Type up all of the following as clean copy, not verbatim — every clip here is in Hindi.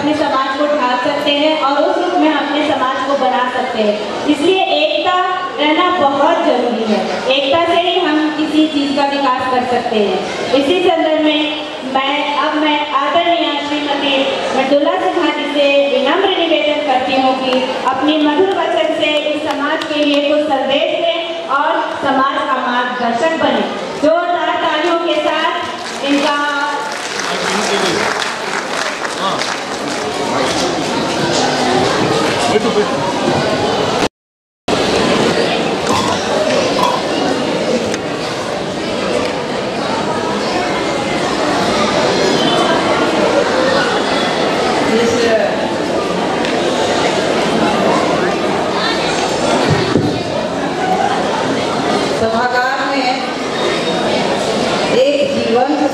अपने समाज को ढाल सकते हैं और उस रूप में अपने समाज को बना सकते हैं। इसलिए एकता रहना बहुत जरूरी है। एकता से ही हम किसी चीज़ का विकास कर सकते हैं। इसी संदर्भ में मैं आदरणीय श्रीमती मृदुला सिन्हा जी से विनम्र निवेदन करती हूँ कि अपनी मधुर वचन से इस समाज के लिए कुछ संदेश दें और समाज का मार्गदर्शक बने। जोरदार तालियों के साथ इनका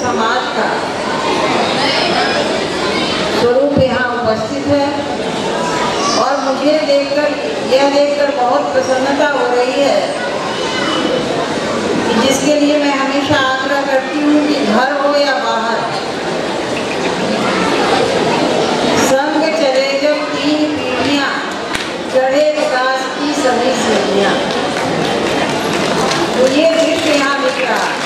समाज का स्वरूप यहाँ उपस्थित है और मुझे यह देखकर बहुत प्रसन्नता हो रही है कि जिसके लिए मैं हमेशा आग्रह करती हूँ कि घर हो या बाहर, संग चले जब 3 पीढ़ियाँ, चढ़े विकास की सभी सीढ़ियाँ। तो ये दृश्य यहाँ दिख रहा है।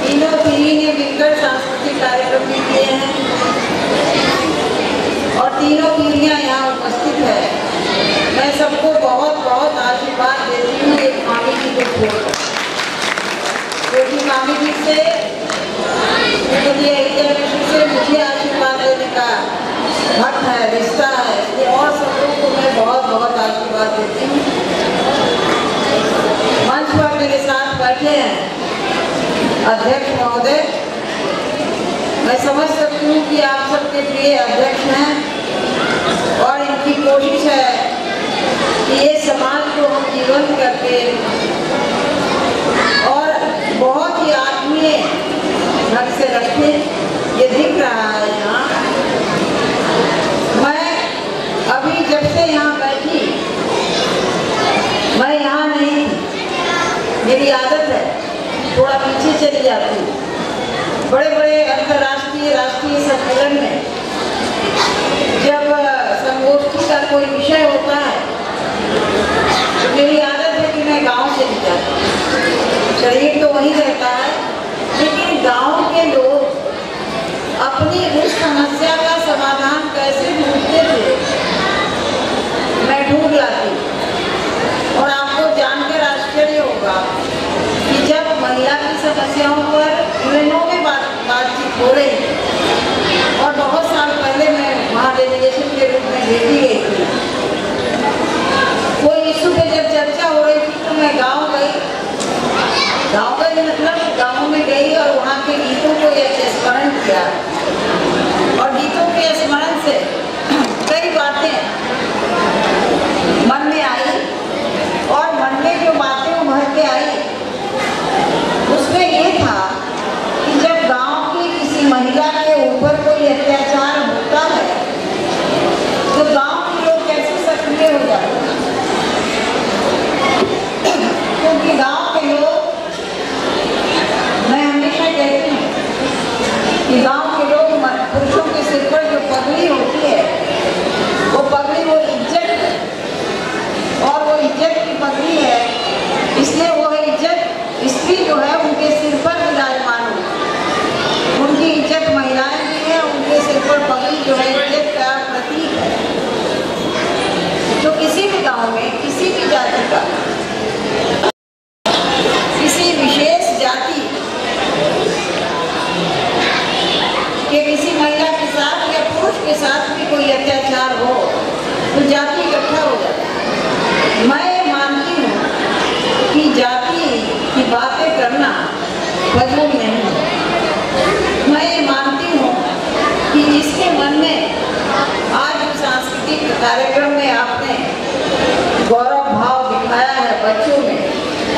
तीनों पीढ़ी ने मिलकर सांस्कृतिक कार्यक्रम भी किए हैं और तीनों पीढ़ियाँ यहाँ उपस्थित है। मैं सबको बहुत बहुत आशीर्वाद देती हूँ एक मामी जी को छोड़कर, क्योंकि मामी जी से मुझे आशीर्वाद देने का हक है, रिश्ता है, इसलिए और सब लोगों को मैं बहुत बहुत आशीर्वाद देती हूँ। मंच पर मेरे साथ बैठे हैं अध्यक्ष महोदय। मैं समझ सकती हूँ कि आप सबके प्रिय अध्यक्ष हैं और इनकी कोशिश है कि ये समाज को हम जीवंत करके और बहुत ही आत्मीय ढंग से रखें। ये दिख रहा है यहाँ। मैं अभी जब से यहाँ बैठी, मैं यहाँ नहीं थी, मेरी आदत है थोड़ा पीछे चली जाती हूँ। बड़े बड़े अंतर्राष्ट्रीय राष्ट्रीय सम्मेलन में जब संगोष्ठी का कोई विषय होता है तो मेरी आदत है कि मैं गांव चली जाती हूँ। शरीर तो वहीं रहता है, लेकिन गांव के लोग अपनी उस समस्या का समाधान कैसे ढूंढते थे, मैं ढूंढ लाती हूँ। और आपको जानकर आश्चर्य होगा कि जब महिला की समस्याओं पर यूएनओ में बातचीत हो रही थी और बहुत साल पहले मैं वहाँ डेलीगेशन के रूप में भेजी गई थी, वो इशू पे जब चर्चा हो रही थी तो मैं गांव गई मतलब गाँव में गई और वहाँ के गीतों को स्मरण किया और गीतों के स्मरण से कई बातें मन में आई और मन में जो बातें उभर के आई उसमें ये था कि जब गांव की किसी महिला के ऊपर कोई अत्याचार होता है तो गांव के लोग कैसे सक्रिय हो जाते हैं, क्योंकि गांव के लोग, मैं हमेशा कहती हूँ कि गांव के लोग पुरुषों के सिर पर जो पगड़ी होती है वो पगड़ी वो इज्जत है और वो इज्जत की पगड़ी है, इसलिए वो इज्जत स्त्री जो है उनके सिर पर विराजमान हो। उनकी इज्जत महिलाएं भी हैं, उनके सिर पर पगड़ी जो है इज्जत का प्रतीक है। तो किसी भी गांव में किसी भी जाति का, किसी विशेष जाति के किसी महिला के साथ या पुरुष के साथ भी कोई अत्याचार हो तो जाति इकट्ठा हो जाती है। मैं मानती हूँ कि जाति की बातें करना फजूल नहीं है। मैं ये मानती हूँ कि जिसके मन में आज सांस्कृतिक कार्यक्रम में आपने गौरव भाव दिखाया है बच्चों में,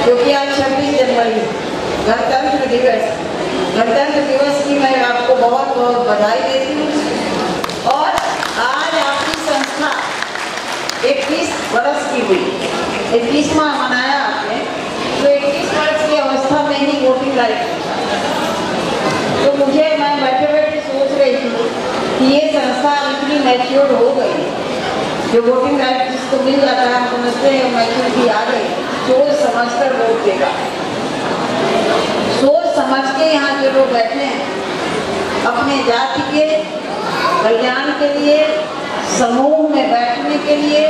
क्योंकि आज 26 जनवरी गणतंत्र दिवस की मैं आपको बहुत बहुत बधाई देती हूँ। और आज आपकी संस्था 21 वर्ष की हुई, 21वां मनाया आपने, तो 21 वर्ष की अवस्था में ही वोटिंग राइट। तो मैं बैठे बैठे सोच रही थी संस्था इतनी मैच्योर हो गई, जो वोटिंग राइट जिसको मिल जाता है हम समझते हैं मैच्योरिटी आ गई, सोच समझ कर वोट देगा। सोच समझ के यहाँ जो लोग बैठे हैं अपने जाति के कल्याण के लिए, समूह में बैठने के लिए,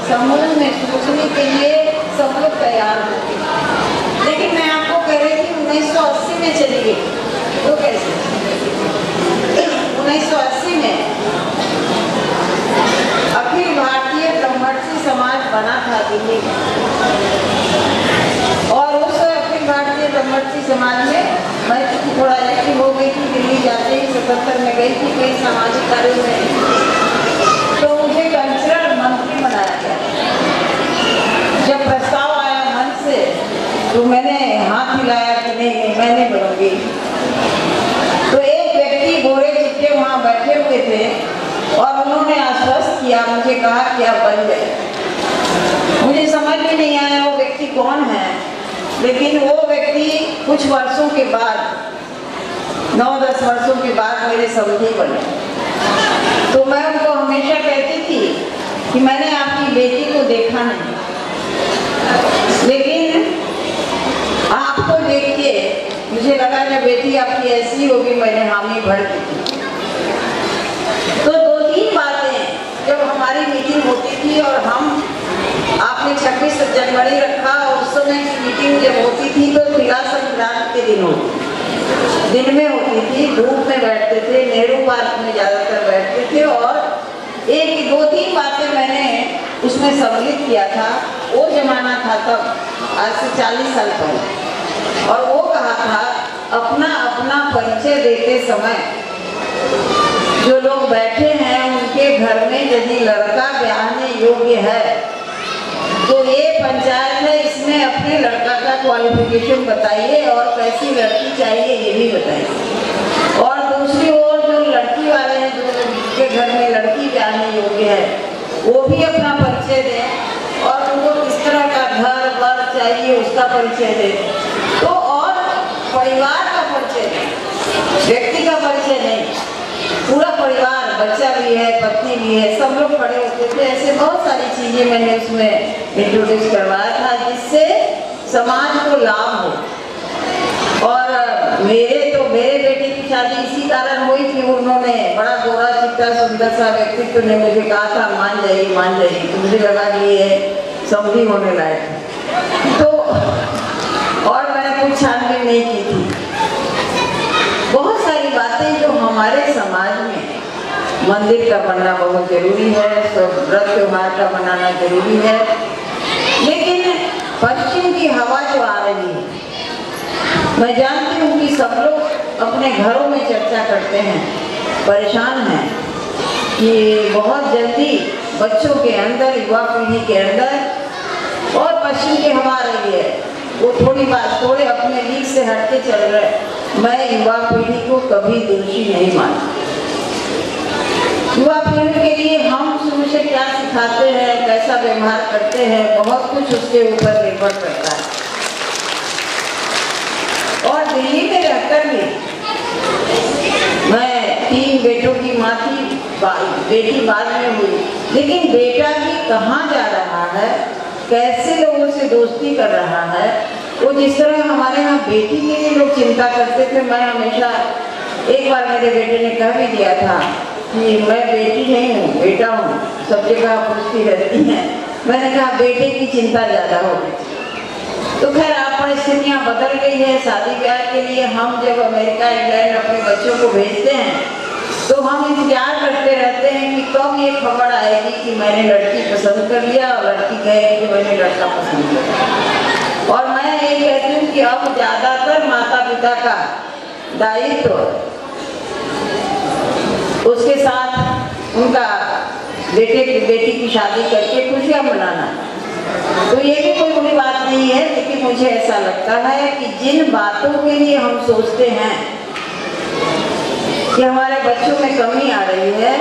समूह में सोचने के लिए सब लोग तैयार होते हैं। लेकिन मैं आपको कह रही थी 1980 में चली गई, तो कैसे 1980 में अखिल भारतीय ब्रह्मर्षि समाज बना था दिल्ली में, और उस अखिल भारतीय ब्रह्मर्षि समाज में मैं थोड़ा एक्टिव हो गई थी। दिल्ली जाते ही 77 में गई थी कई सामाजिक कार्यों में, तो मुझे कल्चरल मंत्री बनाया गया। जब प्रस्ताव आया मन से तो मैंने हाथ हिलाया कि नहीं मैं नहीं बनूंगी। तो एक व्यक्ति गोरे चिट्टे वहाँ बैठे हुए थे और उन्होंने आश्वस्त किया, मुझे कहा कि आप बन गए। मुझे समझ में नहीं आया वो व्यक्ति कौन है, लेकिन वो व्यक्ति कुछ वर्षों के बाद, 9-10 वर्षों के बाद मेरे समधी बने। तो मैं उनको हमेशा कहती थी कि मैंने आपकी बेटी को देखा नहीं, लेकिन आपको देख के मुझे लगा जब बेटी आपकी ऐसी होगी, मैंने हामी भर दी थी। तो 2-3 बातें जब हमारी मीटिंग होती थी और हम आपने 26 जनवरी रखा और उस समय की मीटिंग जब होती थी तो तिला संक्रांति के दिन होती, दिन में होती थी, धूप में बैठते थे, नेहरू पार्क में ज़्यादातर बैठते थे, और 1-2-3 बातें मैंने उसमें सम्मिलित किया था। वो जमाना था तब, आज से 40 साल पहले, और वो कहा था अपना अपना परिचय देते समय जो लोग बैठे हैं उनके घर में यदि लड़का ब्याहने योग्य है तो ये पंचायत है, इसमें अपने लड़का का क्वालिफिकेशन बताइए और कैसी लड़की चाहिए ये भी बताइए। और दूसरी ओर जो लड़की वाले हैं, जो जिनके घर में लड़की ब्याहने योग्य है, वो भी अपना परिचय दें और उनको किस तरह का घर वर चाहिए उसका परिचय दें। तो और परिवार का परिचय दें, व्यक्ति का परिचय नहीं, पूरा परिवार, बच्चा भी है, पत्नी भी है, सब लोग खड़े होते थे। ऐसे बहुत सारी चीजें मैंने उसमें इंट्रोड्यूस करवाया था जिससे समाज को लाभ हो। और मेरे बेटे की शादी इसी कारण हुई कि उन्होंने बड़ा गोरा चिट्टा सुंदर सा व्यक्तित्व ने मुझे कहा था मान जाइए। तो मुझे लगा कि ये समझी होने लायक। तो और मैंने कुछ छानबीन नहीं की थी। बहुत सारी बातें जो हमारे समाज में, मंदिर का बनना बहुत जरूरी है, सब व्रत त्योहार का मनाना जरूरी है, लेकिन पश्चिम की हवा जो आ रही है, मैं जानती हूँ कि सब लोग अपने घरों में चर्चा करते हैं, परेशान हैं कि बहुत जल्दी बच्चों के अंदर, युवा पीढ़ी के अंदर और पश्चिम की हवा आ रही है, वो थोड़े अपने लीक से हटके चल रहे। मैं युवा पीढ़ी को कभी दोषी नहीं मानती। युवा पीढ़ी के लिए हम शुरू से क्या सिखाते हैं, कैसा व्यवहार करते हैं, बहुत कुछ उसके ऊपर निर्भर करता है। और दिल्ली में रहकर भी मैं 3 बेटों की माँ थी, बेटी बाद में हुई, लेकिन बेटा भी कहाँ जा रहा है, कैसे लोगों से दोस्ती कर रहा है, वो जिस तरह हमारे यहाँ बेटी के लिए लोग चिंता करते थे। मैं हमेशा, एक बार मेरे बेटे ने कह भी दिया था कि मैं बेटी नहीं हूँ, बेटा हूँ, सब जगह पूछती रहती हैं। मैंने कहा बेटे की चिंता ज़्यादा हो गई। तो खैर आप परिस्थितियाँ बदल गई है। शादी ब्याह के लिए हम जब अमेरिका, इंग्लैंड अपने बच्चों को भेजते हैं तो हम इंतजार करते रहते हैं कि कब ये खबर आएगी कि मैंने लड़की पसंद कर लिया और लड़की कहेगी कि मैंने लड़का पसंद कर लिया। और मैं ये कहती हूँ कि अब ज़्यादातर माता पिता का दायित्व उसके साथ उनका बेटी की शादी करके खुशियाँ मनाना। तो ये भी कोई बुरी बात नहीं है, लेकिन मुझे ऐसा लगता है कि जिन बातों के लिए हम सोचते हैं कि हमारे बच्चों में कमी आ रही है,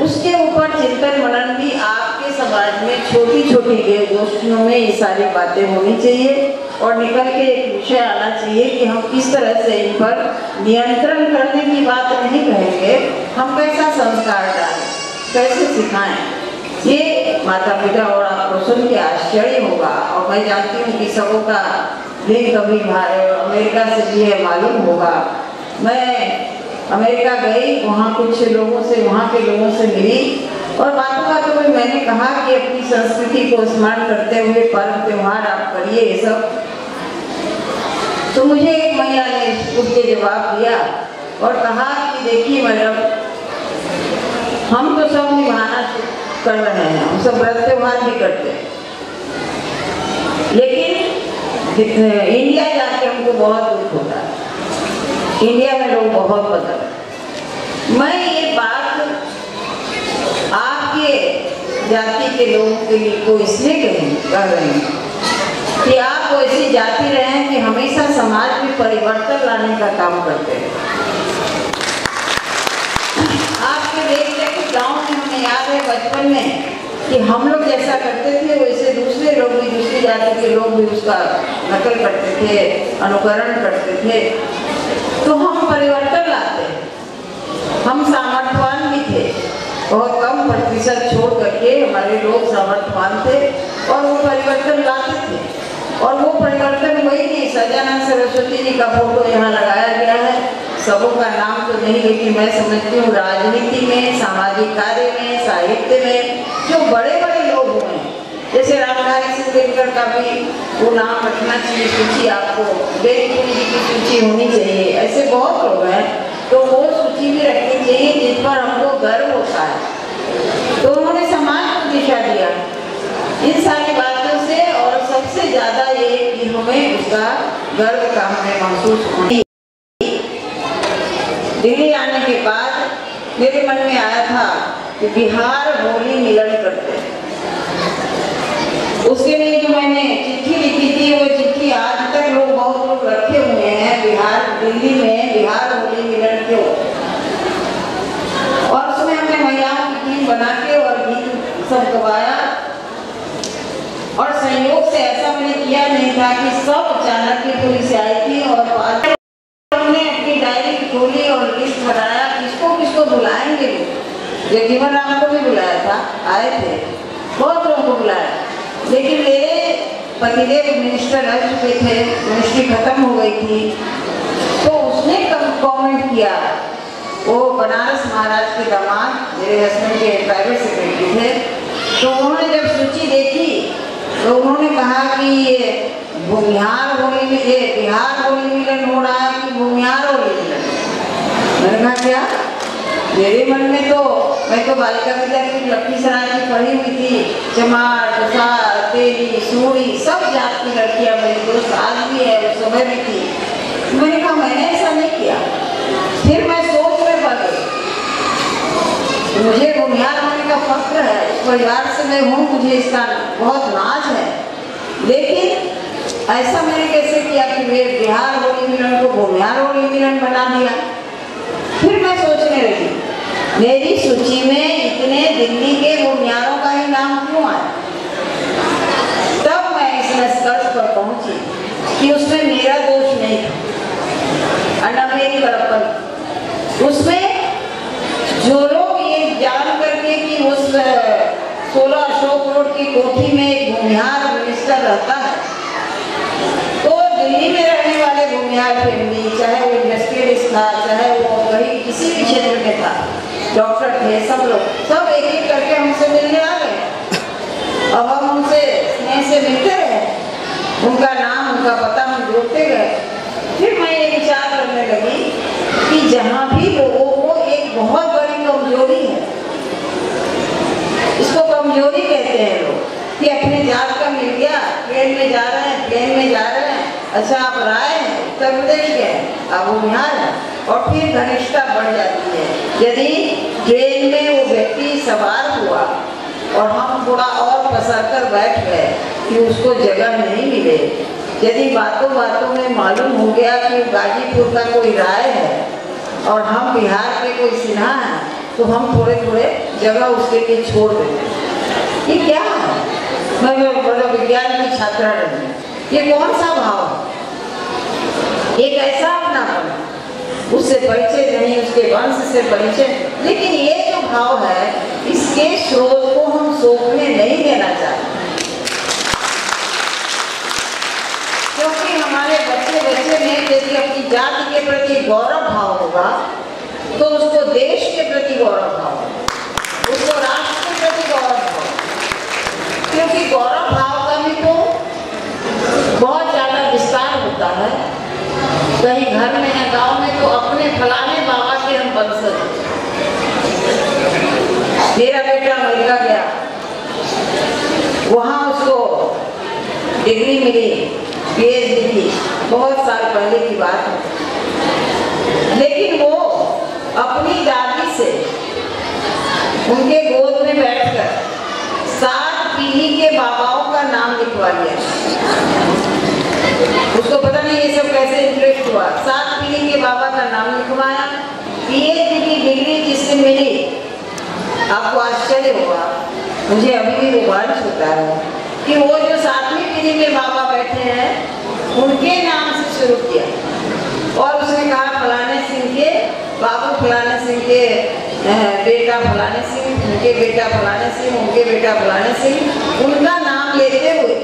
उसके ऊपर चिंतन मनन भी आपके समाज में छोटी छोटी गोष्ठियों में ये सारी बातें होनी चाहिए। और निकल के एक विषय आना चाहिए कि हम किस तरह से इन पर नियंत्रण करने की बात नहीं कहेंगे, हम कैसा संस्कार डालें, कैसे सिखाएं। ये माता पिता और आपको सुन के आश्चर्य होगा। और मैं जानती हूँ कि सबों का लिंक अभी अमेरिका से भी है, मालूम होगा। मैं अमेरिका गई, वहाँ कुछ लोगों से, वहाँ के लोगों से मिली और बातों बातों में मैंने कहा कि अपनी संस्कृति को स्मरण करते हुए पर्व त्योहार आप करिए ये सब। तो मुझे एक महिला ने उसके जवाब दिया और कहा कि देखिए मैडम, हम तो सब निभाना कर रहे हैं, हम सब व्रत त्योहार भी करते हैं, लेकिन इंडिया जाके हमको बहुत दुख होता है। इंडिया में लोग बहुत बदल। मैं ये बात आपके जाति के लोगों के लिए को इसलिए कह रही हूँ कि आप ऐसी जाति रहे हैं कि हमेशा समाज में परिवर्तन लाने का काम करते हैं। आपके देख के गाँव में हमें याद है बचपन में कि हम लोग जैसा करते थे वैसे दूसरे लोग भी, दूसरी जाति के लोग भी उसका नकल करते थे, अनुकरण करते थे। तो हम परिवर्तन लाते हैं। हम सामर्थ्यवान भी थे, बहुत कम प्रतिशत छोड़ करके हमारे लोग सामर्थ्यवान थे और वो परिवर्तन लाते थे। और वो परिवर्तन वही नहीं, सजानंद सरस्वती जी का फोटो यहाँ लगाया गया है। सबों का नाम तो नहीं, लेकिन मैं समझती हूँ राजनीति में, सामाजिक कार्य में, साहित्य में जो बड़े बड़े लोग हुए हैं, जैसे रामधारी सिंह दिनकर का भी वो नाम रखना चाहिए, सूची आपको बेगपुरी जी की सूची होनी चाहिए। ऐसे बहुत लोग हैं, तो वो सूची भी रखनी चाहिए जिस पर हमको गर्व होता है। तो उन्होंने समाज को दिशा दिया इन सारी बातों से, और सबसे ज़्यादा ये कि हमें उसका गर्व का हमें महसूस होना। दिल्ली आने के बाद मेरे मन में आया था कि बिहार होली मिलन करते हैं। उसके लिए जो मैंने चिट्ठी लिखी थी, वो चिट्ठी आज तक लोग बहुत लोग रखे हुए हैं। बिहार, दिल्ली में बिहार होली मिलन क्यों, और उसमें हमने महिलाओं की टीम बना के और गीत सब गवाया। और संयोग से ऐसा मैंने किया नहीं था कि सब अचानक की पुलिस आई थी और हमने अपनी डायरी खोली और लिस्ट बनाया किसको किसको बुलाएंगे। जगजीवन राम को भी बुलाया था, आए थे, बहुत लोगों को बुलाया, लेकिन मेरे पतिदेव मिनिस्टर रह चुके थे, मिनिस्ट्री खत्म हो गई थी। तो उसने कमेंट किया, वो बनारस महाराज के दामाद मेरे हस्बैंड के प्राइवेट सेक्रेटरी थे। तो उन्होंने जब सूची देखी तो उन्होंने कहा कि ये भूमिहार होली में, ये बिहार होली मिलन हो रहा है कि भूमिहार होली मिलन। मैंने कहा क्या? मेरे मन में तो, मैं तो बालिका विद्यालय की लखीसराय की पढ़ी हुई थी, चमार, प्रसाद, तेरी, सूरी, सब जात की लड़कियां मेरी दोस्त आज भी है, उस समय भी थी। मैंने कहा मैंने ऐसा नहीं किया। फिर मैं सोच में पड़ गई, मुझे भूमिहार होने का फख्र है, इस परिवार से मैं हूँ, मुझे इसका बहुत नाज है, लेकिन ऐसा मैंने कैसे किया कि वे बिहार होली मिलन को भूमिहार होली मिलन बना दिया। फिर मैं सोचने लगी, मेरी सूची में इतने दिल्ली के भूमिहारों का ही नाम क्यों आया? तब मैं इस निष्कर्ष पर पहुंची कि उसमें मेरा दोष नहीं था, अन्ना मेरी बड़प्पन। उसमें जो लोग ये जान करके कि उस 16 अशोक रोड की कोठी में एक भूमिहार मिनिस्टर रहता है, तो दिल्ली में रहने वाले भूमिहार फैमिली, चाहे वो इंडस्ट्रियलिस्ट था, चाहे वो कहीं किसी भी क्षेत्र में था, डॉक्टर थे, सब लोग सब एक एक करके हमसे मिलने आ गए। अब हम उनसे स्नेह से मिलते रहे, उनका नाम, उनका पता हम जोड़ते गए। फिर मैं ये विचार करने लगी कि जहाँ भी लोगों को एक बहुत बड़ी कमजोरी है, इसको कमजोरी कहते हैं लोग, कि अपने जात का मिल गया, ट्रेन में जा रहे हैं, प्लेन में जा रहे हैं, अच्छा आप राय हैं, उत्तर प्रदेश के हैं, आप वो बिहार हैं, और फिर घनिष्ठता बढ़ जाती है। यदि ट्रेन में वो व्यक्ति सवार हुआ और हम थोड़ा और पसर कर बैठ गए कि उसको जगह नहीं मिले, यदि बातों बातों में मालूम हो गया कि गाजीपुर का कोई राय है और हम बिहार के कोई सिन्हा हैं, तो हम थोड़े थोड़े जगह उसके लिए छोड़ देते हैं। ये क्या है? मैं बड़ा विज्ञान की छात्रा रही, ये कौन सा भाव है? एक ऐसा अपनापन, उससे परिचय नहीं, उसके वंश से परिचय, लेकिन ये जो भाव है इसके स्रोत को हम सोखने नहीं देना चाहते, क्योंकि हमारे बच्चे में यदि अपनी जाति के प्रति गौरव भाव होगा तो उसको देश के प्रति गौरव भाव, उसको राष्ट्र के प्रति गौरव भाव, क्योंकि गौरव भाव का भी तो बहुत ज्यादा विस्तार होता है। कहीं घर में या गांव में तो अपने फलाने बाबा के हम वंशज। मेरा बेटा अमेरिका गया, वहां उसको डिग्री मिली, PhD की, बहुत साल पहले की बात है, लेकिन वो अपनी दादी से उनके गोद में बैठकर 7 पीढ़ी के बाबाओं का नाम लिखवा लिया। उसको पता नहीं ये सब कैसे इंटरेस्ट हुआ। 7 पीढ़ी के बाबा का नाम लिखवाया, PhD की डिग्री जिससे मिली, आपको आश्चर्य होगा, मुझे अभी भी रोमांच होता है कि वो जो 7वीं पीढ़ी में बाबा बैठे हैं उनके नाम से शुरू किया और उसने कहा फलाने सिंह के बाबू, फलाने सिंह के बेटा फलाने सिंह, उनके बेटा फलाने सिंह, उनके बेटा फलाने सिंह, उनका नाम लेते हुए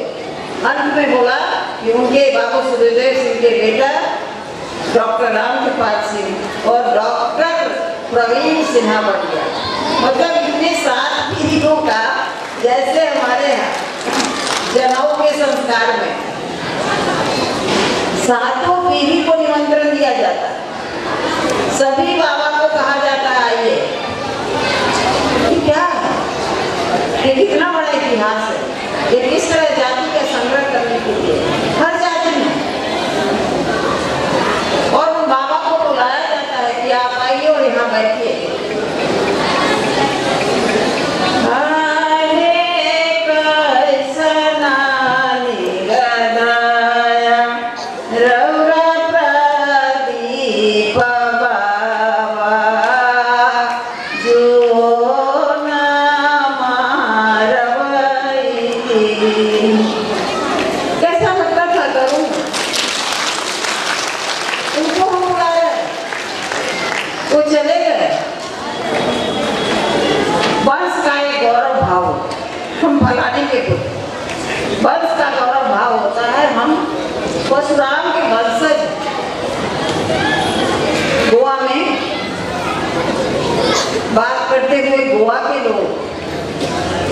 अंत में बोला कि उनके बाबू सुखदेव सिंह के बेटा डॉक्टर रामकृपाल सिंह और डॉक्टर प्रवीण सिन्हा बन गया। मतलब इतने 7 पीढ़ियों का, जैसे हमारे यहाँ जनेऊ के संस्कार में 7 पीढ़ी को निमंत्रण दिया जाता है, सभी बाबा को कहा जाता है आइए। ये क्या है? ये कितना बड़ा इतिहास है। ये किस तरह जाति का संग्रह करने के लिए हर जाति में, और उन बाबा को बुलाया जाता है कि आप आइए और यहाँ बैठिए। वंश का गौरव भाव होता है, हम परशुराम के वंशज। गोवा में बात करते हुए गोवा के लोग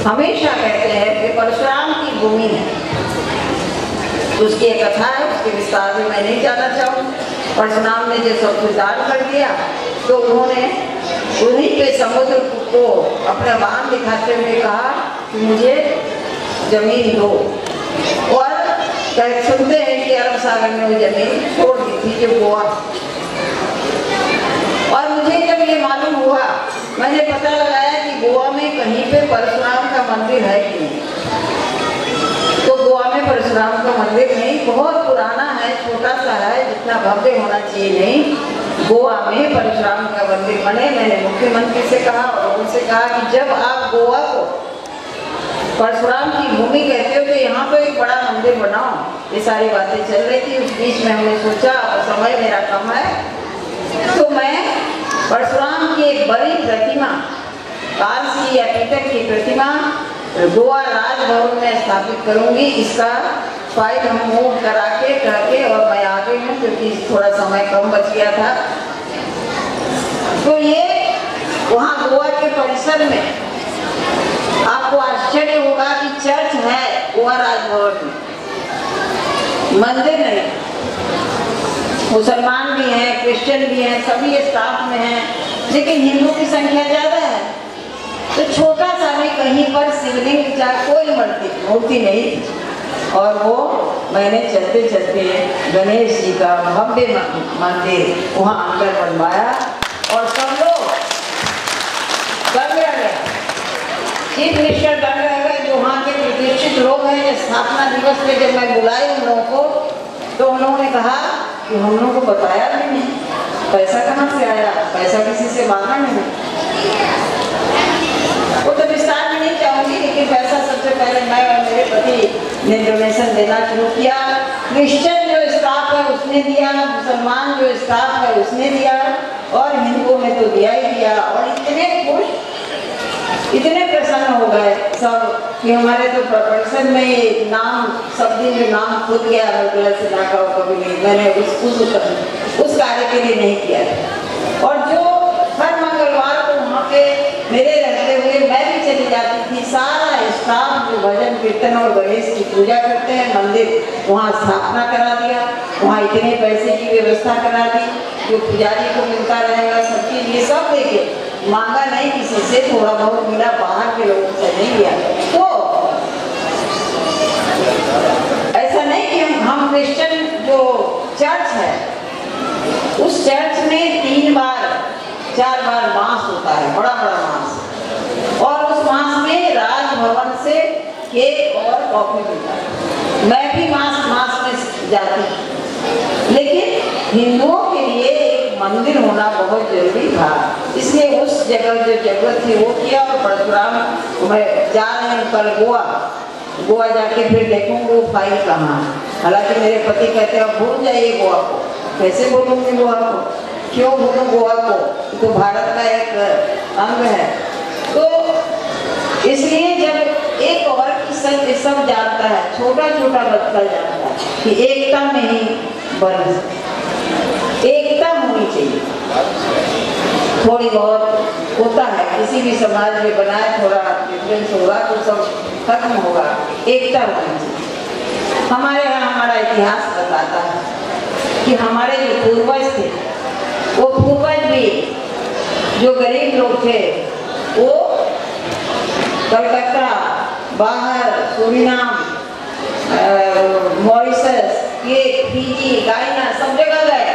हमेशा कहते हैं कि परशुराम की भूमि है। उसकी एक कथा है, उसके विस्तार में मैं नहीं जाना चाहूँ। परशुराम ने जो सब कुछ दान कर दिया तो उन्होंने उन्हीं पे समुद्र को अपना बाण दिखाते हुए कहा कि मुझे जमीन दो, और सुनते हैं कि अरब सागर में वो जमीन छोड़ दी थी जो गोवा। और मुझे जब ये मालूम हुआ, मैंने पता लगाया कि गोवा में कहीं पे परशुराम का मंदिर है कि नहीं। तो गोवा में परशुराम का मंदिर नहीं, बहुत पुराना है, छोटा सा है, जितना भव्य होना चाहिए नहीं। गोवा में परशुराम का मंदिर बने। मैंने मुख्यमंत्री से कहा और उनसे कहा कि जब आप गोवा को परशुराम की भूमि कहते हो तो यहाँ पे एक बड़ा मंदिर बनाओ। ये सारी बातें चल रही थी। उस बीच में हमने सोचा समय मेरा कम है तो मैं परशुराम की एक बड़ी प्रतिमा, कांस्य की या पीतल की प्रतिमा गोवा राजभवन में स्थापित करूंगी। इसका फाइल हम मूव करा के और मैं आ गई हूँ क्योंकि थोड़ा समय कम बच गया था। तो ये वहाँ गोवा के परिसर में आपको आश्चर्य होगा कि चर्च है गोवा राजभवन में, मंदिर नहीं। मुसलमान भी हैं, क्रिश्चियन भी हैं, सभी स्टाफ में हैं, लेकिन हिंदू की संख्या ज्यादा है। तो छोटा सा भी कहीं पर शिवलिंग या कोई मूर्ति नहीं थी। और वो मैंने चलते चलते गणेश जी का भव्य मंदिर वहाँ अंदर बनवाया और सब लोग दंग रह गए। चीफ मिनिस्टर दंग रह गए, जो वहाँ के प्रतिष्ठित लोग हैं। स्थापना दिवस पे जब मैं बुलाई उन लोगों को तो उन्होंने कहा कि हम लोगों को बताया भी नहीं, पैसा कहाँ से आया, पैसा किसी से मांगा नहीं। वो तो विस्तार में नहीं चाहूंगी, लेकिन क्योंकि पैसा सबसे पहले मैं और मेरे पति ने डोनेशन देना शुरू किया। क्रिश्चियन जो स्टाफ है उसने दिया, मुसलमान जो स्टाफ है उसने दिया, और हिंदुओं ने तो दिया ही दिया। और इतने खुश, इतने प्रसन्न हो गए सब कि हमारे तो प्रपंचन में नाम सब दिन जो नाम खुद गया सिन्हा का कभी नहीं, मैंने उस कार्य के लिए नहीं किया था। और जो हर मंगलवार को वहाँ पे मेरे रहते हुए मैं भी चली जाती थी, सारा स्टाफ जो भजन कीर्तन और गणेश की पूजा करते हैं, मंदिर वहाँ स्थापना करा दिया, वहाँ इतने पैसे की व्यवस्था करा दी जो पुजारी को मिलता रहेगा सबके लिए, सब देखे, मांगा नहीं किसी से, थोड़ा बहुत मिला, बाहर के लोगों से नहीं लिया। तो ऐसा नहीं कि हम क्रिश्चियन जो चर्च है उस चर्च में 3 बार 4 बार मास होता है, बड़ा बड़ा मास, और उस मास में राजभवन से केक और कॉफी मिलता है। मैं भी मास में जाती हूँ, लेकिन हिंदुओं के लिए एक मंदिर होना बहुत जरूरी था, इसलिए उस जगह जो जरूरत थी वो किया। और परशुराम मैं जा रहे हैं कल गोवा जाके फिर देखूंगा वो फाइल कहाँ है। हालांकि मेरे पति कहते हैं भूल जाइए गोवा को। कैसे बोलूँगी गोवा को, क्यों भूलूँ गोवा को, तो भारत का एक अंग है। तो इसलिए जब एक और की सब जानता है, छोटा छोटा बच्चा जानता है कि एकता में ही बल, एकता होनी चाहिए। थोड़ी बहुत होता है, किसी भी समाज में बनाए थोड़ा डिफरेंस होगा तो सब खत्म होगा, एकता होनी चाहिए। हमारे यहाँ हमारा इतिहास बताता है कि हमारे जो पूर्वज थे, वो पूर्वज भी जो गरीब लोग थे वो कलकत्ता, बाहर, सूरीनाम, मॉरिशस, ये फिजी, गायना, सब जगह गए।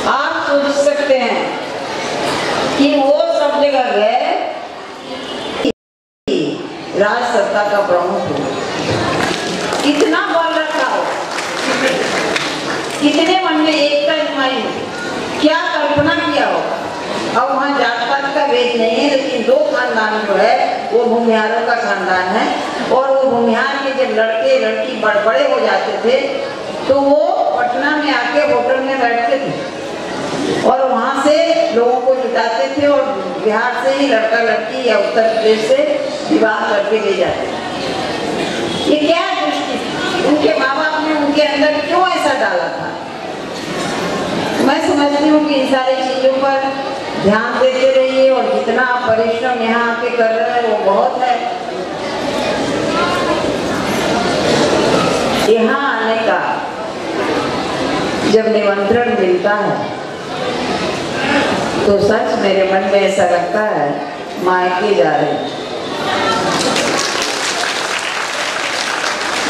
आप सोच सकते हैं कि वो सब जगह गए, राज सत्ता का प्रमुख हो, कितना बल रखा हो, कितने मन में एकता जमाई हो, क्या कल्पना किया हो। अब वहाँ जात पात का भेद नहीं है, लेकिन 2 खानदान जो है वो भूमिहारों का खानदान है। और वो भूमिहार के जब लड़के लड़की बड़े हो जाते थे तो वो पटना में आके होटल में बैठते थे और वहाँ से लोगों को जुटाते थे और बिहार से ही लड़का लड़की या उत्तर प्रदेश से विवाह करके ले जाते थे। ये क्या दृष्टि, उनके माँ बाप ने उनके अंदर क्यों ऐसा डाला था? मैं समझती हूँ कि इन सारी चीज़ों पर ध्यान देते रहिए और जितना आप परिश्रम यहाँ आके कर रहे हैं वो बहुत है। यहाँ आने का जब निमंत्रण मिलता है तो सच मेरे मन में ऐसा लगता है मायके जा रहे हैं।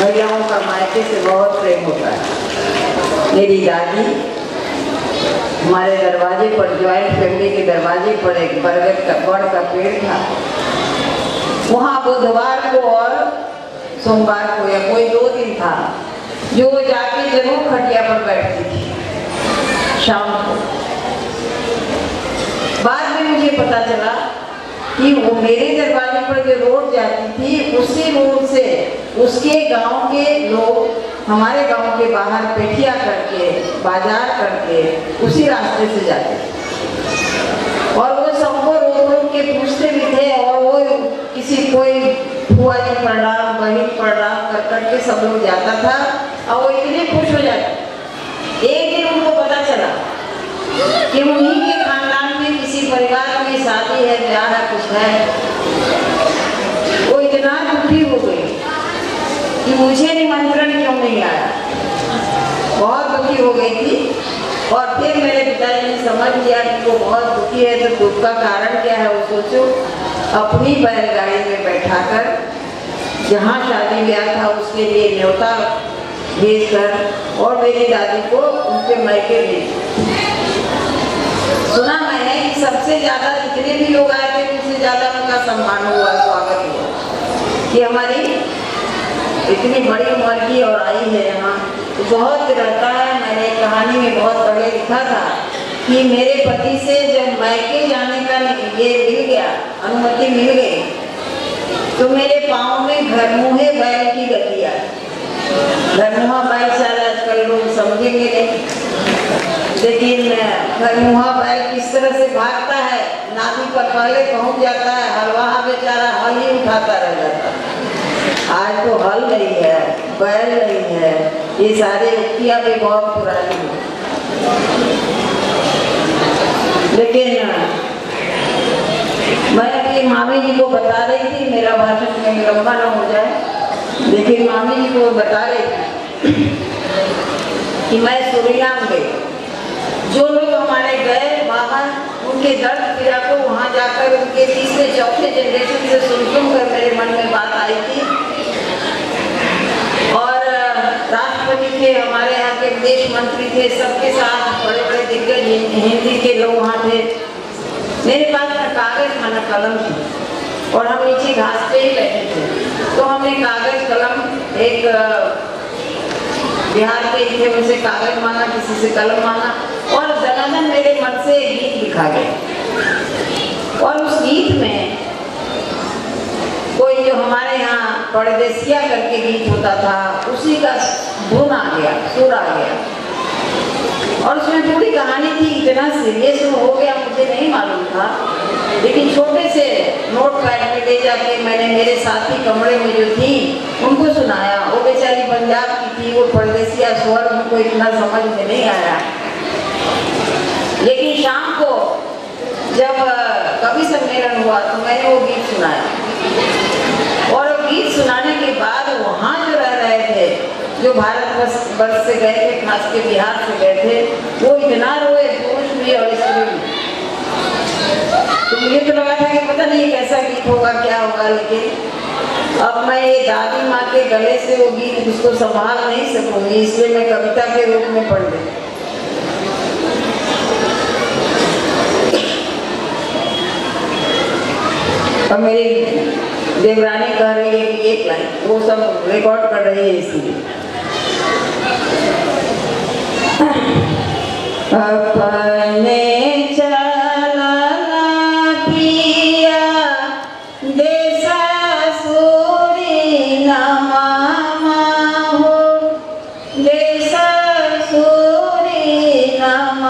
महिलाओं का मायके से बहुत प्रेम होता है। मेरी दादी हमारे दरवाजे पर, ज्वाइंट फैमिली के दरवाजे पर एक बरगद का बड़ का पेड़ था। वहाँ बुधवार को और सोमवार को या कोई 2 दिन था जो वो जाके जरूर खटिया पर बैठती थी शाम को। बाद में मुझे पता चला कि वो मेरे दरवाजे पर जो रोड जाती थी उसी रोड से उसके गांव के लोग हमारे गांव के बाहर पेटियां करके, बाजार करके उसी रास्ते से जाते थे। और वो सबको रोक के पूछते भी थे और वो किसी कोई फुआ जी प्रणाम, बहन प्रणाम कर करके सब लोग जाता था और वो इतने खुश हो जाते। एक दिन उनको पता चला कि उन्हीं के खानदान में किसी परिवार में शादी है, ब्याह है, कुछ है। वो इतना दुखी हो गई कि मुझे निमंत्रण क्यों नहीं आया, बहुत दुखी हो गई थी। और फिर मेरे पिताजी ने समझ लिया कि वो बहुत दुखी है, तो दुख का कारण क्या है वो सोचो। अपनी बैलगाड़ी में बैठाकर जहाँ शादी ब्याह था उसके लिए न्योता भेजकर और मेरी दादी को उनके मायके भेज। सुना मैंने कि सबसे ज्यादा जितने भी लोग आए थे उससे ज्यादा उनका सम्मान हुआ, स्वागत हुआ कि हमारी इतनी बड़ी उम्र की और आई है यहाँ। तो बहुत रहता है, मैंने एक कहानी में बहुत पहले लिखा था कि मेरे पति से जब मायके जाने का ये मिल गया, अनुमति मिल गई, तो मेरे पाँव में घरमुहे बैल की गति आई। घरमुहा बैल शायद आजकल लोग समझेंगे नहीं, लेकिन घरमुहा बैल किस तरह से भागता है, नाभि पर पहले पहुंच जाता है, हलवाहा बेचारा हल ही उठाता रह जाता है। आज तो हल नहीं है, बैल नहीं है, ये सारे उक्तियाँ भी बहुत पुरानी हैं। लेकिन मैं अपनी मामी जी को बता रही थी, मेरा भाषण कहीं लंबा ना हो जाए, लेकिन मामी जी को बता रही थी कि मैं सूरीनाम गई। जो लोग हमारे गए बाहर, उनके दर्द पीड़ा को वहाँ जाकर उनके तीसरे चौथे जनरेशन से सुन कर मेरे मन में बात आई थी। और राष्ट्रपति थे, हमारे यहाँ के विदेश मंत्री थे, सबके साथ बड़े बड़े दिग्गज हिंदी के लोग वहाँ थे। मेरे पास ना कागज ना कलम थी और हम नीचे घास पे ही बैठे थे। तो हमने कागज कलम, एक बिहार के थे, उनसे कागज मांगा, किसी से कलम मांगा और दनादन मेरे मन से एक गीत लिखा गया। और उस गीत में कोई जो हमारे यहाँ परदेसिया करके गीत होता था, उसी का धुन आ गया, सुर आ गया। और उसमें पूरी कहानी थी। इतना सीरियस हो गया मुझे नहीं मालूम था, लेकिन छोटे से नोट पैड में ले जाके मैंने मेरे साथी कमरे में जो थी उनको सुनाया। वो बेचारी पंजाब की थी, वो परदेसिया स्वर उनको इतना समझ में नहीं आया। लेकिन शाम को जब कवि सम्मेलन हुआ तो मैंने वो गीत सुनाया। और वो गीत सुनाने के बाद वहाँ जो रह रहे थे, जो भारत वर्ष से गए थे, खास के बिहार से गए थे, वो इतना रोए, पुरुष भी और स्त्री भी। तो मुझे तो लगा था कि पता नहीं कैसा गीत होगा, क्या होगा, लेकिन अब मैं ये दादी माँ के गले से वो गीत उसको संभाल नहीं सकूंगी, इसलिए मैं कविता के रूप में पढ़ ली। अब मेरी देवरानी कह रही है कि एक लाइन, वो सब रिकॉर्ड कर रही है इसलिए। अपने चलना पिया देसा सूरीनाम हो, देसा सूरीनाम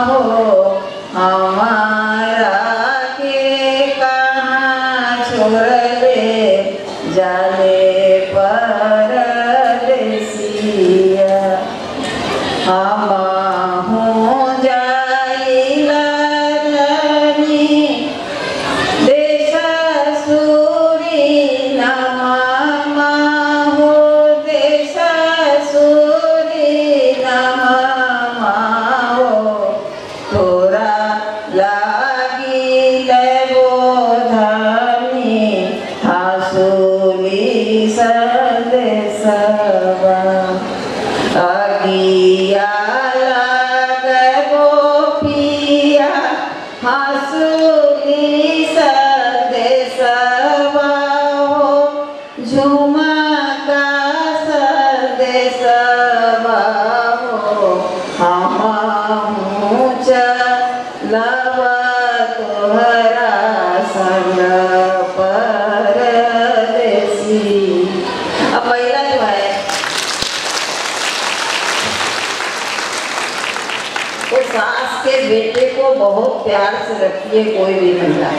हो, हमारा के कहाँ छोड़ ले जाने परदेसिया। बहुत प्यार से रखती है कोई भी महिला,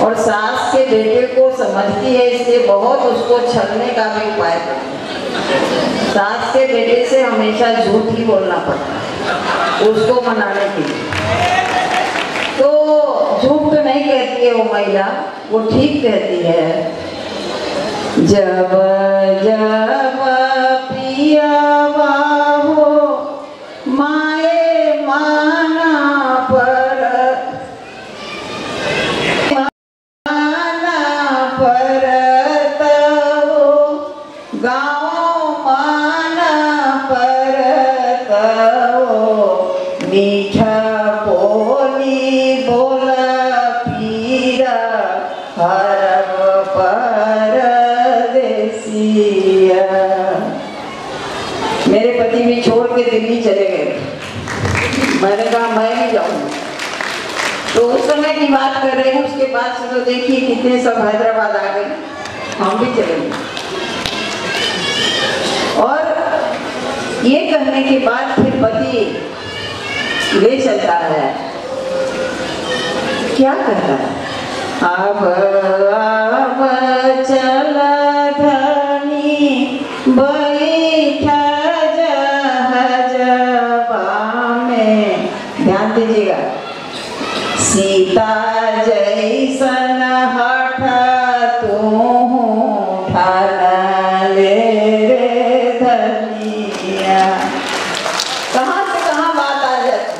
और सास के बेटे को समझती है, इसलिए बहुत उसको छलने का भी उपाय करती है। सास के बेटे से हमेशा झूठ ही बोलना पड़ता है उसको मनाने के लिए। तो झूठ तो नहीं कहती है वो महिला, वो ठीक कहती है। जब जब पिया हो माए माना पर, माना पर तो गाँव माना पर तो मीठा बोली बोला पीरा हरब परदेसिया। मेरे पति भी छोड़ के दिल्ली चले गए। मैंने कहा मैं नहीं जाऊंगी। तो उस समय की बात कर रहे हैं। उसके बाद चलो देखिए कितने सब हैदराबाद आ गए, हम भी चलेंगे। और ये करने के बाद फिर पति ले चलता है, क्या करता है, अब चल धनी बैठा जहाजवा में। ध्यान दीजिएगा, सीता जैसन हठ तू ठान ले रे धनिया। कहाँ से कहाँ बात आ जाती।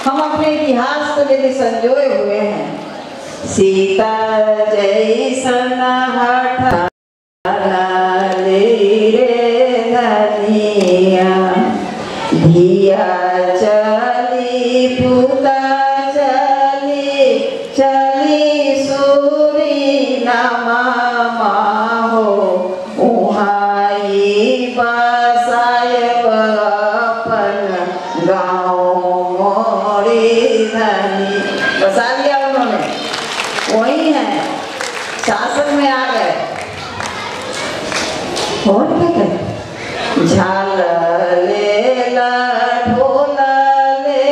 हम अपने इतिहास को यदि संजोए हुए हैं, सीता जैसन हठ ले रे धनिया, धिया चली पुता चली चली सूरी नमा हो, उहाई बसाए अपन गाँव मोरी धनी। बसा लिया उन्होंने, वही है, शासन में आ गए। और क्या कहते, झाल ले ला ढोल ले,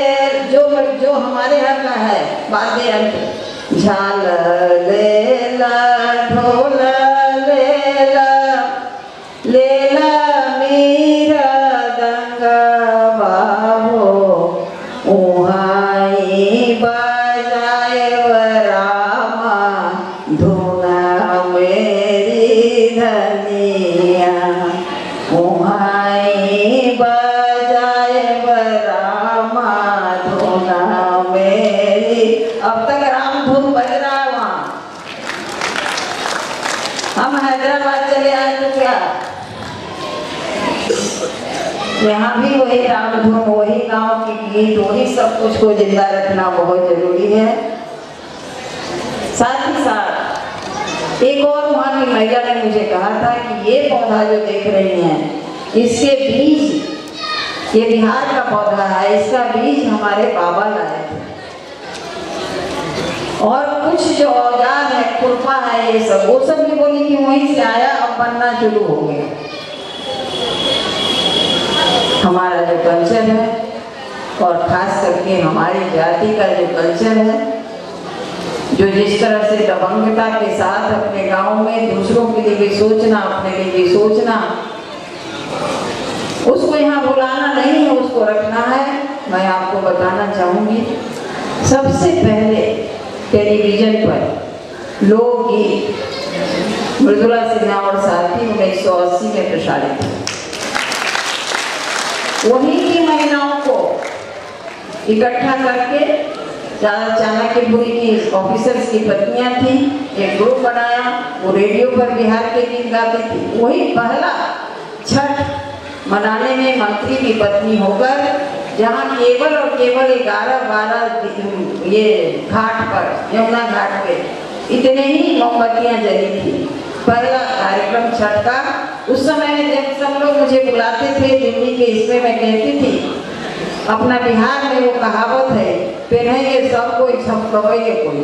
जो हमारे यहाँ का है वाद्य यंत्र, झाल ले ला ढोल ले ला मेरा दंगवा हो, उहाई बजाए रामा धुना मेरी धनिया, उहाई बजाए रामा धुना मेरी। अब तक राम धुन बज रहा है वहाँ। हम हैदराबाद चले आए तो क्या, यहाँ भी वही राम धुन, वही गाँव की गीत, वही सब कुछ को जिंदा रखना बहुत जरूरी है। साथ ही साथ एक और वहाँ की महिला ने मुझे कहा था कि ये पौधा जो देख रही हैं, इसके बीज, ये बिहार का पौधा है, इसका बीज हमारे बाबा लाए थे। और कुछ जो औजार है, खुरपा है, ये सब, वो सब भी बोली कि वहीं से आया, अब बनना शुरू हो गया। हमारा जो कल्चर है, और खास करके हमारी जाति का जो कल्चर है, जो जिस तरह से दबंगता के साथ अपने गांव में दूसरों के लिए भी सोचना, अपने लिए भी सोचना, उसको यहाँ बुलाना नहीं है, उसको रखना है। मैं आपको बताना चाहूँगी, सबसे पहले टेलीविजन पर लोकगीत मृदुला सिन्हा और साथी 1980 में प्रसारित हुए। वहीं की महिलाओं को इकट्ठा करके, चाणक्यपुरी की ऑफिसर्स की पत्नियां थी, एक ग्रुप बनाया, वो रेडियो पर बिहार के गीत गाती थी। वही पहला छठ मनाने में मंत्री की पत्नी होकर, जहाँ केवल और केवल 11-12 ये घाट पर, यमुना घाट पे इतने ही मोमबत्तियाँ जली थी। पहला कार्यक्रम छठ का। उस समय में जब सब लोग मुझे बुलाते थे दिल्ली के, इसमें मैं कहती थी, अपना बिहार में वो कहावत है, पहनेंगे सब कोई छमकवाइए कोई।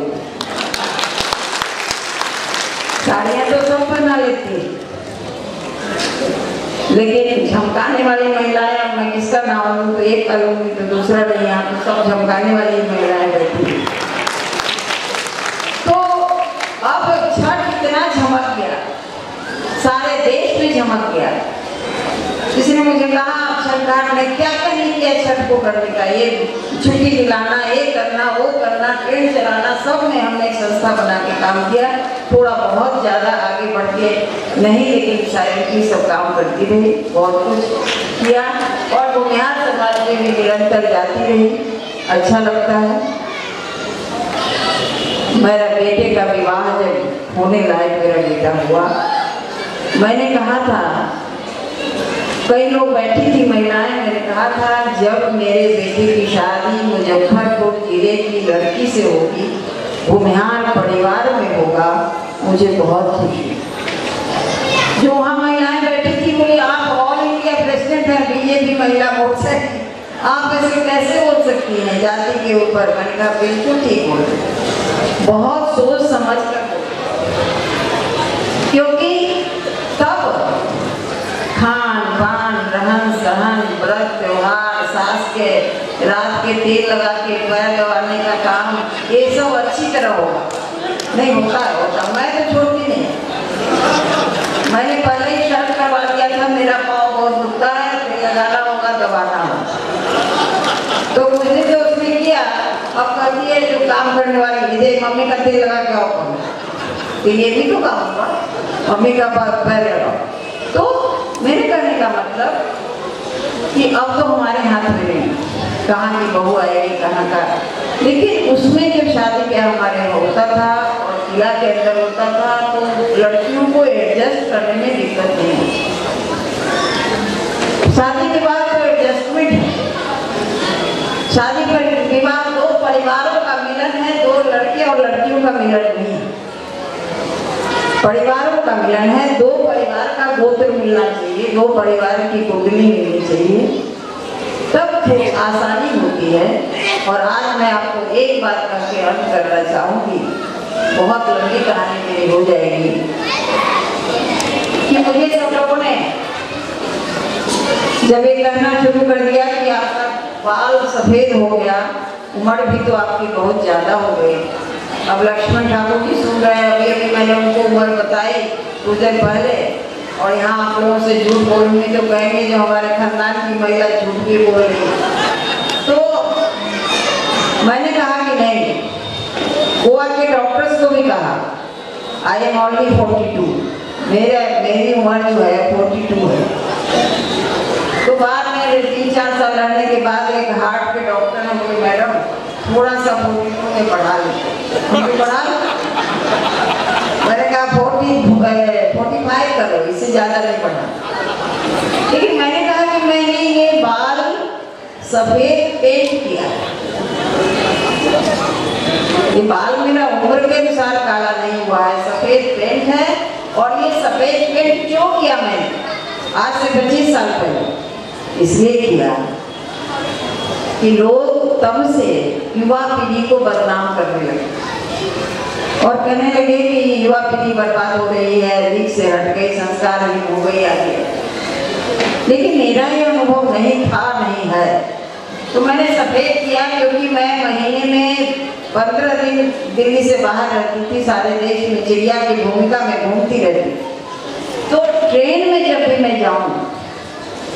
साड़ियाँ तो सब पहना लेती है, लेकिन झमकाने वाली महिलाएं, अब मैं किसका नाम लूँ, तो एक का लूँगी तो दूसरा नहीं, यहाँ तो सब झमकाने वाली महिलाएं बैठी। तो अब छठ इतना झमक गया, सारे देश में झमक गया। किसी ने मुझे कहा, सरकार ने क्या नहीं किया छठ को करने का, ये छुट्टी दिलाना, ये करना, वो करना, ट्रेन चलाना, सब में हमने एक संस्था बना के काम किया। थोड़ा बहुत ज़्यादा आगे बढ़ के नहीं, लेकिन साइलेंटली सब काम करती रही, बहुत कुछ किया। और बुनियाद समाज में भी निरंतर जाती रही, अच्छा लगता है। मेरा बेटे का विवाह जब होने लायक मेरा बेटा हुआ, मैंने कहा था, कई लोग बैठी थी महिलाएं, मैंने कहा था जब मेरे बेटे की शादी मुजफ्फरपुर जिले की लड़की से होगी, भूमिहार परिवार में होगा, मुझे बहुत खुशी। जो वहाँ महिलाएं बैठी थी बोली, आप ऑल इंडिया प्रेसिडेंट हैं बीजेपी महिला मोर्चा, आप ऐसे कैसे बोल सकती हैं जाति के ऊपर? मैंने कहा बिल्कुल ठीक बोल रहे हैं, बहुत सोच समझ कर, क्योंकि तब खान पान, रहन सहन, व्रत त्योहार, सास के रात के तेल लगा के पैर दबाने का काम, ये सब अच्छी तरह होगा, नहीं होता। मैं तो छोड़ती नहीं, मैंने पहले ही शर्त करवा दिया था, मेरा पाँव बहुत दुखता है, तेल लगाना होगा, दबाना होगा। तो कुछ दिन तो उसने किया, अब करती है जो काम करने वाली, इधर मम्मी का तेल लगा के आओ, तो ये भी तो काम होगा, मम्मी का पैर लगाओ। तो मेरे कहने का मतलब कि अब तो हमारे हाथ में नहीं, कहाँ की बहू आएगी, कहाँ का, लेकिन उसमें जब शादी ब्याह हमारे होता था और किला के अंदर होता था तो लड़कियों को एडजस्ट करने में दिक्कत नहीं होती। शादी के बाद तो एडजस्टमेंट है, शादी पर विवाह दो परिवारों का मिलन है, दो लड़के और लड़कियों का मिलन नहीं है, परिवारों का मिलन है, दो परिवार का गोत्र मिलना चाहिए, दो परिवार की कुंडली मिलनी चाहिए, तब फिर आसानी होती है। और आज मैं आपको एक बात करके अंत करना चाहूँगी, बहुत लंबी कहानी मेरी हो जाएगी, कि मुझे सब लोगों ने जब ये कहना शुरू कर दिया कि आपका बाल सफ़ेद हो गया, उम्र भी तो आपकी बहुत ज़्यादा हो गई। अब लक्ष्मण ठाकुर जी सुन रहे हैं, अभी मैंने उनको उम्र बताई कुछ दिन पहले, और यहाँ आप लोगों से झूठ बोलूँगी तो कहेंगे जो हमारे खानदान की महिला झूठ भी बोल रही है। तो मैंने कहा कि नहीं, गोवा के डॉक्टर्स को भी कहा आई एम ओनली 42, मेरी उम्र जो है 42 है। तो बाद में 3-4 साल रहने के बाद एक हार्ट के डॉक्टर ने बोले मैडम थोड़ा सा 42 में बढ़ा लेते, बढ़ा। मैंने कहा 45 करो, इससे ज़्यादा नहीं बढ़ा। लेकिन मैंने कहा कि मैंने ये बाल सफ़ेद पेंट किया, ये बाल मेरा उम्र के अनुसार काला नहीं हुआ है, सफ़ेद पेंट है। और ये सफ़ेद पेंट क्यों किया मैंने आज से 25 साल पहले? इसलिए किया कि लोग तब से युवा पीढ़ी को बदनाम करने लगे और कहने लगे कि युवा पीढ़ी बर्बाद हो रही है, दिख से हट गई, संस्कारहीन हो गई आगे। लेकिन मेरा ये अनुभव नहीं था, नहीं है। तो मैंने सफ़ेद किया क्योंकि मैं महीने में 15 दिन दिल्ली से बाहर रहती थी, सारे देश में चिड़िया की भूमिका में घूमती रहती। तो ट्रेन में जब भी मैं जाऊँ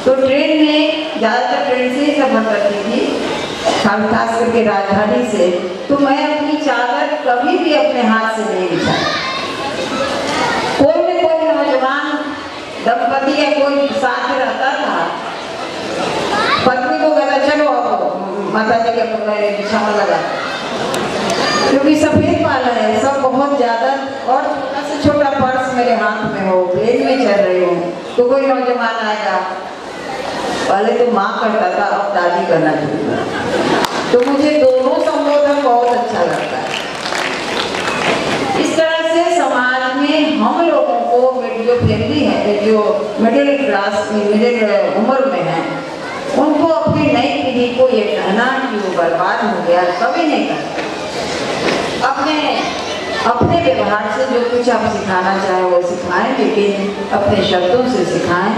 तो ट्रेन में ज़्यादातर ट्रेन से ही सफ़र करती थी, खास करके राजधानी से, तो मैं अपनी चादर कभी भी अपने हाथ से नहीं बिछाई। कोई नौजवान दंपति या कोई साथ रहता था, पत्नी को कहता चलो अब माता जी के बिछावा लगा, क्योंकि सफ़ेद बाल है सब बहुत ज़्यादा, और छोटा से छोटा पर्स मेरे हाथ में हो, प्लेन में चल रही हूँ तो कोई नौजवान आएगा, पहले तो माँ करता था, अब दादी करना शुरू किया। तो मुझे दोनों संबोधन बहुत अच्छा लगता है। इस तरह से समाज में हम लोगों को जो फैमिली है, जो मिडिल क्लास मिडिल उम्र में है, उनको अपनी नई पीढ़ी को ये कहना कि वो बर्बाद हो गया कभी नहीं करता। अपने व्यवहार से जो कुछ आप सिखाना चाहें वो सिखाएं, लेकिन अपने शब्दों से सिखाएं।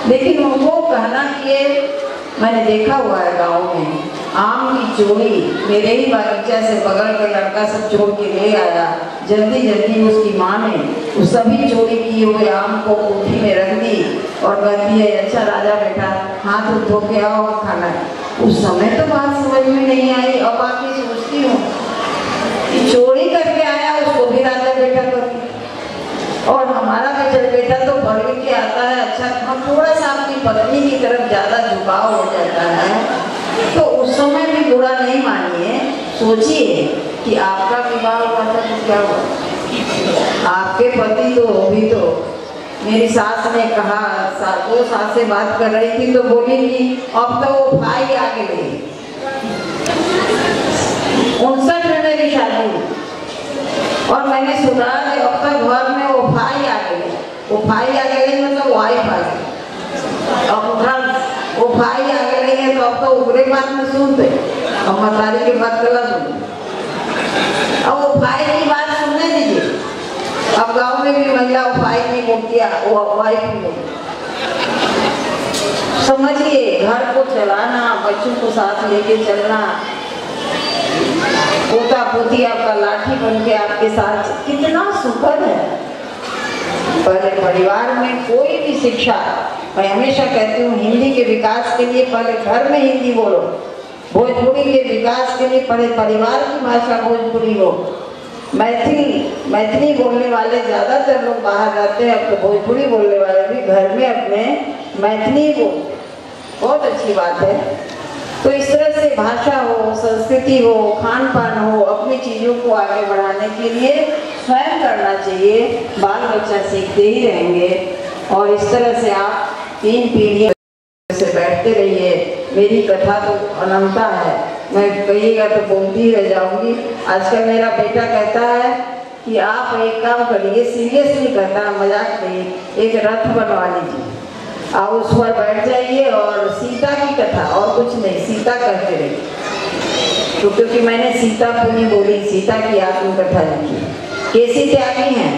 लेकिन उनको कहना कि मैंने देखा हुआ है गाँव में, आम की चोरी मेरे ही बागीचा से बगल का लड़का सब चोर के ले आया, जल्दी उसकी माँ ने उस सभी चोरी किए हुए आम को कोठी में रख दी और कहती है अच्छा राजा बेटा हाथ धो के आओ खाना। उस समय तो बात समझ में नहीं आई, अब आके सोचती हूँ कि चोरी करके आया उसको भी राजा बेटा करती, और हमारा बेटा तो पढ़ के आता है, अच्छा हम थोड़ा सा अपनी पत्नी की तरफ ज़्यादा झुकाव हो जाता है। तो उस समय भी बुरा नहीं मानिए, सोचिए कि आपका विवाह हुआ था तो क्या हुआ, आपके पति तो भी तो, मेरी सास ने कहा, दो सास से बात कर रही थी तो बोली कि अब तो वो भाई आगे गई। 59 में मेरी शादी हुई और मैंने सुना कि अब तक घर में वो भाई आ गई, वो भाई आ गई मतलब वाइफ आ गई, अब वो भाई आ गई है तो अब तो उगरे सुनते, अब मतारी की बात कला सुन। अब उफाई की बात सुनने दीजिए। अब गांव में भी महिला उफाई नहीं बोलती, वो अफवाई नहीं बोलती। समझिए, घर को चलाना, बच्चों को साथ लेके चलना, पोता पोती आपका लाठी बन के आपके साथ, कितना सुखद है। पहले परिवार में कोई भी शिक्षा, मैं हमेशा कहती हूँ हिंदी के विकास के लिए पहले घर में हिंदी बोलो, भोजपुरी के विकास के लिए पहले परिवार की भाषा भोजपुरी हो। मैथिली बोलने वाले ज़्यादातर लोग बाहर जाते हैं, अब तो भोजपुरी बोलने वाले भी घर में अपने मैथिली बोल, बहुत अच्छी बात है। तो इस तरह से भाषा हो, संस्कृति हो, खान पान हो, अपनी चीज़ों को आगे बढ़ाने के लिए स्वयं करना चाहिए। बाल बच्चा सीखते ही रहेंगे और इस तरह से आप 3 पीढ़ियों से बैठते रहिए। मेरी कथा तो अनंता है, मैं कहिएगा तो बोलती रह जाऊंगी। आजकल मेरा बेटा कहता है कि आप एक काम करिए, सीरियसली कहता है, मजाक नहीं, एक रथ बनवा लीजिए, आप उस पर बैठ जाइए और सीता की कथा, और कुछ नहीं, सीता कहते रहिए। तो क्योंकि मैंने सीता पुनी बोली, सीता की आत्मकथा लिखी। कैसी त्यागी हैं,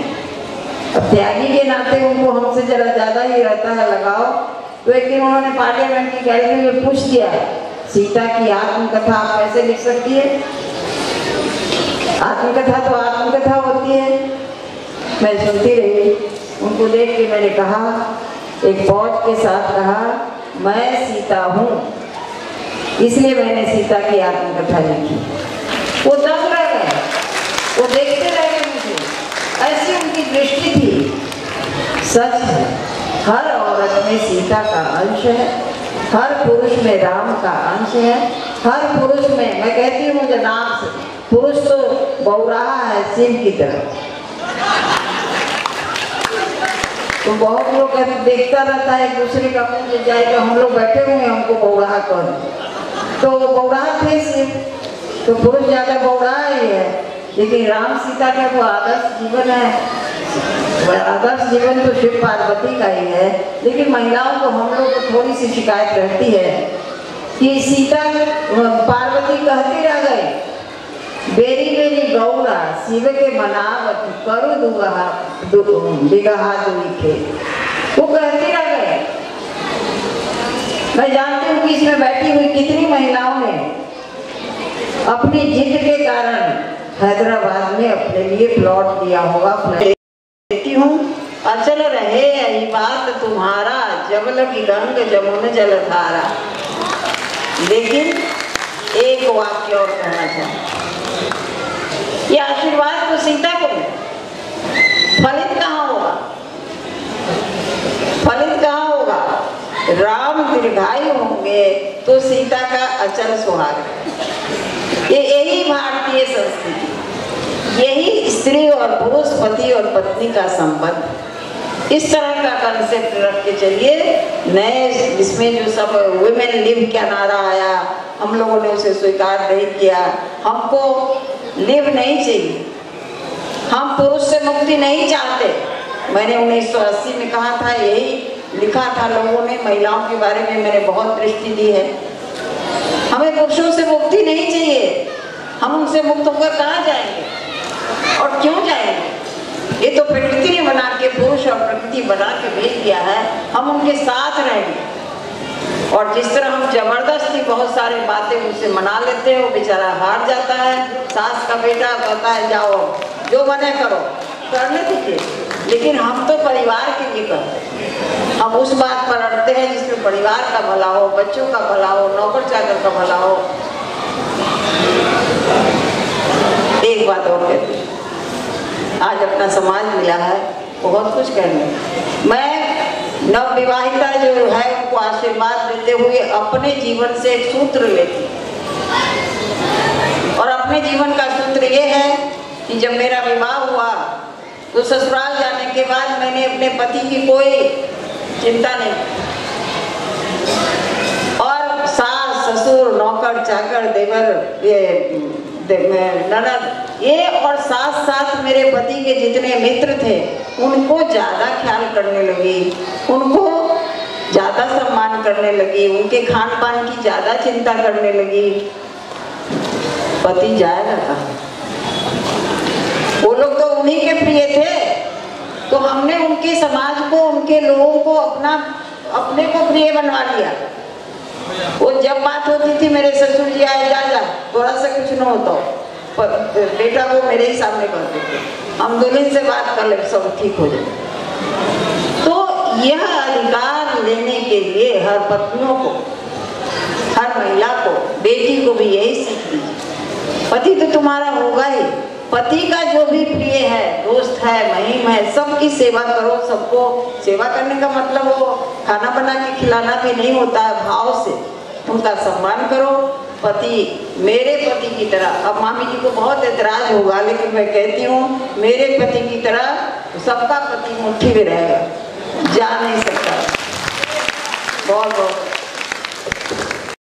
अब त्यागी के नाते उनको हमसे जरा ज़्यादा ही रहता है लगाओ। तो एक दिन उन्होंने पार्लियामेंट की गैलरी में पूछ दिया, सीता की आत्मकथा आप कैसे लिख सकती है? आत्मकथा तो आत्मकथा होती है। मैं सुनती रही, उनको देख के मैंने कहा, एक फौज के साथ कहा, मैं सीता हूँ, इसलिए मैंने सीता की आत्मकथा लिखी। वो दंग रह गए, वो देखते रह गए मुझे, ऐसी उनकी दृष्टि थी। सच है, हर औरत में सीता का अंश है, हर पुरुष में राम का अंश है, हर पुरुष में, मैं कहती हूँ मुझे नाम से, पुरुष तो बौराहा है सिंह की तरह। तो बहुत लोग देखता रहता है एक दूसरे का मुँह जाएगा, हम लोग बैठे हुए हैं, हमको बौराहा कर, तो वो बौराहा थे सिंह, तो पुरुष ज़्यादा बौराहा ही है। लेकिन राम सीता का वो आदर्श जीवन है, आदर्श जीवन तो शिव पार्वती का ही है। लेकिन महिलाओं को, हम लोग को थोड़ी सी शिकायत रहती है कि सीता पार्वती कहती रह गई, बेरी बेरी गौरा शिव के मनावत करू बिगहा दुखे, वो कहती रह गए। मैं जानती हूँ कि इसमें बैठी हुई कितनी महिलाओं ने अपनी जिद के कारण हैदराबाद में अपने लिए प्लॉट लिया होगा। देखती हूँ, अचल रहे यही बात तुम्हारा, जब लगी गंग जमुन जलधारा। लेकिन एक वाक्य और कहना चाहूँ, ये आशीर्वाद तो सीता को फलित कहाँ होगा? फलित कहाँ होगा? राम दीर्घायु होंगे तो सीता का अचल सुहाग। यही भारतीय संस्कृति, यही स्त्री और पुरुष, पति और पत्नी का संबंध। इस तरह का कंसेप्ट रख के चलिए। नए इसमें जो सब वुमेन लिव क्या नारा आया, हम लोगों ने उसे स्वीकार नहीं किया। हमको लिव नहीं चाहिए, हम पुरुष से मुक्ति नहीं चाहते। मैंने 1980 में कहा था, यही लिखा था लोगों ने, महिलाओं के बारे में मैंने बहुत दृष्टि दी है। हमें पुरुषों से मुक्ति नहीं चाहिए, हम उनसे मुक्त होकर कहाँ जाएंगे और क्यों जाएंगे? ये तो प्रकृति ने बना के, पुरुष और प्रकृति बना के भेज दिया है, हम उनके साथ रहेंगे। और जिस तरह हम जबरदस्ती बहुत सारी बातें उनसे मना लेते हैं, वो बेचारा हार जाता है। सास का बेटा कहता है जाओ जो बने करो, करने दीजिए। लेकिन हम तो परिवार के लिए करते हैं, हम उस बात पर अड़ते हैं जिसमें परिवार का भला हो, बच्चों का भला हो, नौकर चाकर का भला हो। एक बात और कहती हूँ, आज अपना समाज मिला है बहुत कुछ करने। मैं नवविवाहिता जो है उनको आशीर्वाद देते हुए अपने जीवन से एक सूत्र लेती, और अपने जीवन का सूत्र ये है कि जब मेरा विवाह हुआ तो ससुराल जाने के बाद मैंने अपने पति की कोई चिंता नहीं, और सास ससुर नौकर चाकर देवर ये ननद ये और साथ साथ मेरे पति के जितने मित्र थे उनको ज़्यादा ख्याल करने लगी, उनको ज़्यादा सम्मान सम्मान करने लगी, उनके खान पान की ज़्यादा चिंता करने लगी, पति जाएगा कहाँ? वो लोग तो उन्हीं के प्रिय थे, तो हमने उनके समाज को, उनके लोगों को अपने को प्रिय बनवा लिया। वो जब बात होती थी, मेरे ससुर जी आए, जा थोड़ा सा कुछ न होता, पर बेटा वो मेरे ही सामने करते थे, हम दोनों से बात कर ले, सब ठीक हो जाए। तो यह अधिकार लेने के लिए हर पत्नियों को, हर महिला को, बेटी को भी यही सीख दीजिए। पति तो तुम्हारा होगा ही, पति का जो भी प्रिय है, दोस्त है, महिम है, सबकी सेवा करो। सबको सेवा करने का मतलब वो खाना बना के खिलाना भी नहीं होता है, भाव से उनका सम्मान करो। पति मेरे पति की तरह, अब मामी जी को बहुत ऐतराज होगा, लेकिन मैं कहती हूँ मेरे पति की तरह सबका पति मुट्ठी में रहेगा, जा नहीं सकता। बहुत बहुत